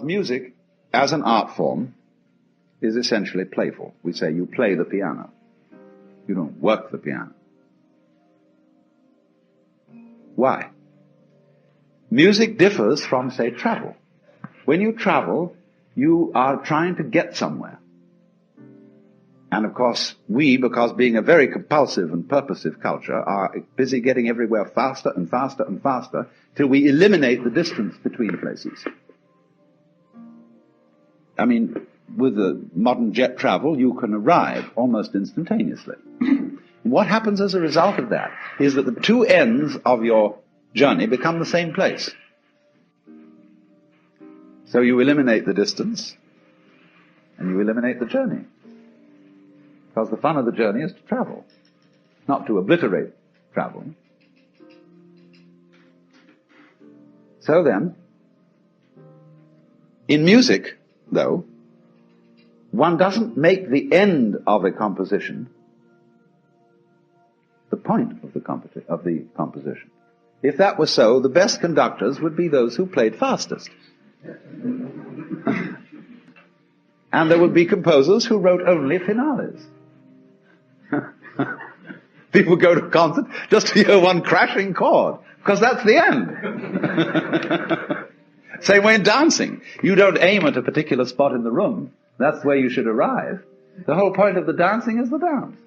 Music, as an art form, is essentially playful. We say you play the piano. You don't work the piano. Why? Music differs from, say, travel. When you travel, you are trying to get somewhere. And of course, we, because being a very compulsive and purposive culture, are busy getting everywhere faster and faster and faster till we eliminate the distance between places. I mean, with the modern jet travel, you can arrive almost instantaneously. What happens as a result of that is that the two ends of your journey become the same place. So you eliminate the distance and you eliminate the journey. Because the fun of the journey is to travel, not to obliterate travel. So then, in music, though, one doesn't make the end of a composition the point of the composition. If that were so, the best conductors would be those who played fastest. And there would be composers who wrote only finales. People go to a concert just to hear one crashing chord, because that's the end. Same way in dancing. You don't aim at a particular spot in the room. That's where you should arrive. The whole point of the dancing is the dance.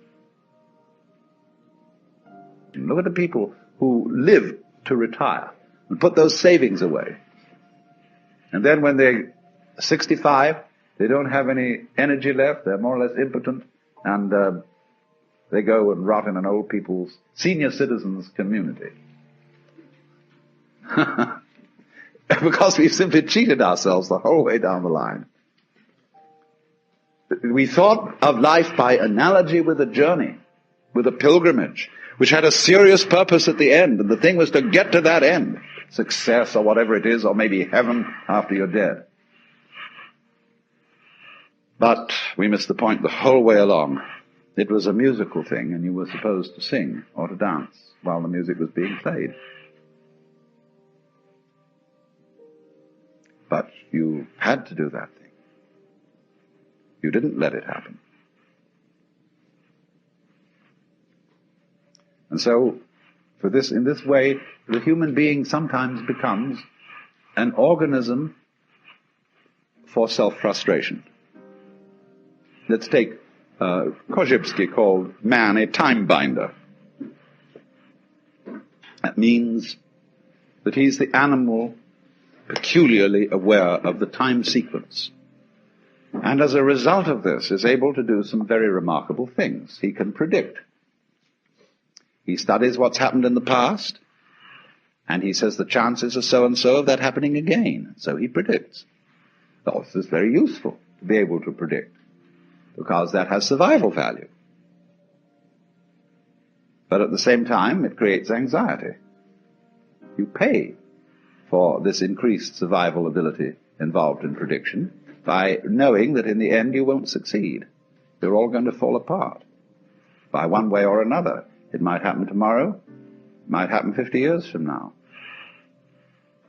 Look at the people who live to retire and put those savings away. And then when they're 65, they don't have any energy left, they're more or less impotent, and they go and rot in an old people's, senior citizens community. Because we've simply cheated ourselves the whole way down the line. We thought of life by analogy with a journey, with a pilgrimage, which had a serious purpose at the end, and the thing was to get to that end, success or whatever it is, or maybe heaven after you're dead. But we missed the point the whole way along. It was a musical thing, and you were supposed to sing or to dance while the music was being played. But you had to do that thing. You didn't let it happen. And so, in this way, the human being sometimes becomes an organism for self-frustration. Let's take Korzybski called man a time binder. That means that he's the animal peculiarly aware of the time sequence. And as a result of this, is able to do some very remarkable things. He can predict. He studies what's happened in the past, and he says the chances are so-and-so of that happening again. So he predicts. Oh, this is very useful to be able to predict, because that has survival value. But at the same time, it creates anxiety. You pay for this increased survival ability involved in prediction by knowing that in the end you won't succeed. You're all going to fall apart by one way or another. It might happen tomorrow, it might happen 50 years from now.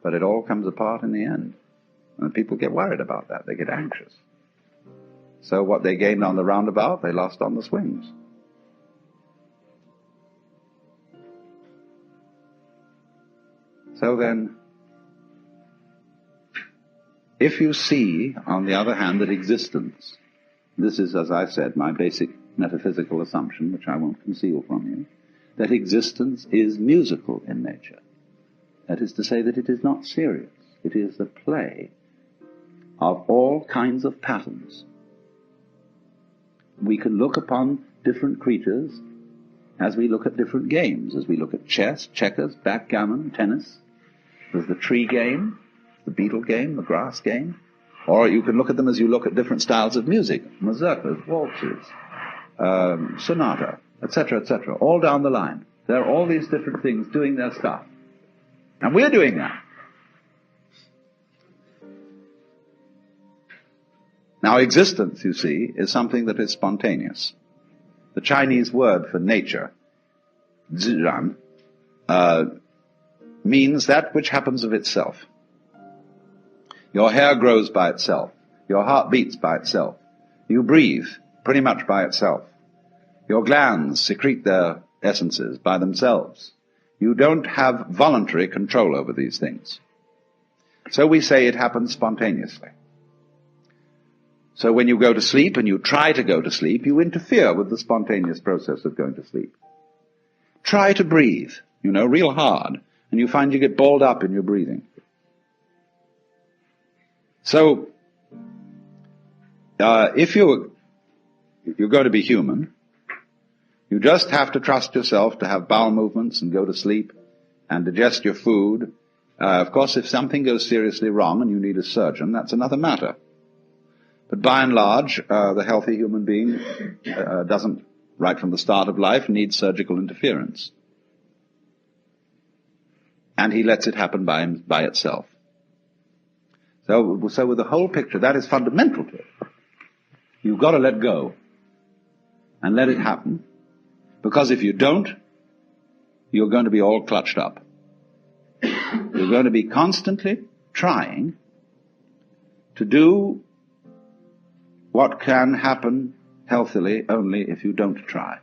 But it all comes apart in the end. And people get worried about that. They get anxious. So what they gained on the roundabout, they lost on the swings. So then, if you see, on the other hand, that existence, this is, as I said, my basic metaphysical assumption, which I won't conceal from you, that existence is musical in nature. That is to say that it is not serious. It is the play of all kinds of patterns. We can look upon different creatures as we look at different games, as we look at chess, checkers, backgammon, tennis. There's the tree game, the beetle game, the grass game. Or you can look at them as you look at different styles of music, mazurkas, waltzes, sonata, etc., all down the line. There are all these different things doing their stuff. And we're doing that. Now, existence, you see, is something that is spontaneous. The Chinese word for nature, ziran, means that which happens of itself. Your hair grows by itself. Your heart beats by itself. You breathe pretty much by itself. Your glands secrete their essences by themselves. You don't have voluntary control over these things. So we say it happens spontaneously. So when you go to sleep and you try to go to sleep, you interfere with the spontaneous process of going to sleep. Try to breathe, real hard, and you find you get balled up in your breathing. So, if you're going to be human, you just have to trust yourself to have bowel movements and go to sleep and digest your food. Of course, if something goes seriously wrong and you need a surgeon, that's another matter. But by and large, the healthy human being doesn't, right from the start of life, need surgical interference. And he lets it happen by itself. So with the whole picture, that is fundamental to it. You've got to let go and let it happen, because if you don't, you're going to be all clutched up. You're going to be constantly trying to do what can happen healthily only if you don't try.